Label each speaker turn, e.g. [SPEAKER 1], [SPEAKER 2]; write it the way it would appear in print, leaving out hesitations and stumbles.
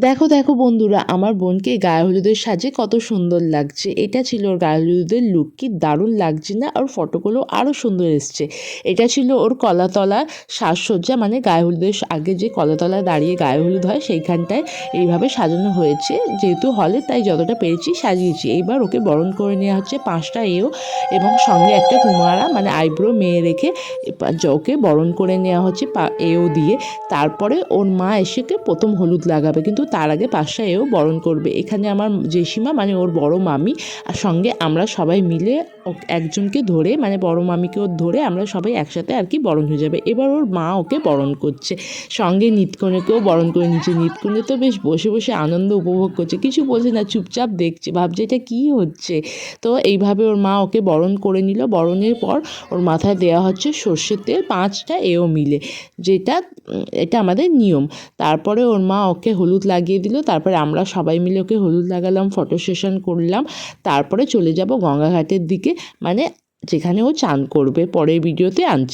[SPEAKER 1] দেখো দেখো বন্ধুরা, আমার বোনকে গায়ে হলুদের সাজে কত সুন্দর লাগছে। এটা ছিল ওর গায়ে হলুদের লুক, কি দারুণ লাগছে না? আর ফটোগুলো আরও সুন্দর এসছে। এটা ছিল ওর কলাতলা সাজসজ্জা, মানে গায়ে হলুদের আগে যে কলাতলায় দাঁড়িয়ে গায়ে হলুদ হয় সেইখানটায় এইভাবে সাজানো হয়েছে। যেহেতু হলে তাই যতটা পেরেছি সাজিয়েছি। এইবার ওকে বরণ করে নেওয়া হচ্ছে 5টা এও এবং সঙ্গে একটা কুমারা মানে আইব্রো মেয়ে রেখে ওকে বরণ করে নেওয়া হচ্ছে এও দিয়ে। তারপরে ওর মা এসে প্রথম হলুদ লাগাবে, কিন্তু তার আগে 5টা এও বরণ করবে। এখানে আমার জেসিমা মানে ওর বড় মামি আর সঙ্গে আমরা সবাই মিলে একজনকে ধরে মানে বড় মামিকে ওর ধরে আমরা সবাই একসাথে আর কি বরণ হয়ে যাবে। এবার ওর মা ওকে বরণ করছে, সঙ্গে নিতকনেকেও বরণ করে নিচ্ছে। নিতকনে তো বেশ বসে বসে আনন্দ উপভোগ করছে, কিছু বলছে না, চুপচাপ দেখছে, ভাবছে এটা কী হচ্ছে। তো এইভাবে ওর মা ওকে বরণ করে নিল। বরণের পর ওর মাথায় দেওয়া হচ্ছে সর্ষের তেল 5টা এও মিলে, এটা আমাদের নিয়ম। তারপরে ওর মা ওকে হলুদ লাগিয়ে দিল। তারপরে আমরা সবাই মিলে ওকে হলুদ লাগালাম, ফটো সেশন করলাম। তারপরে চলে যাব গঙ্গাঘাটের দিকে, মানে যেখানে ও চান করবে। পরের ভিডিওতে আনছি।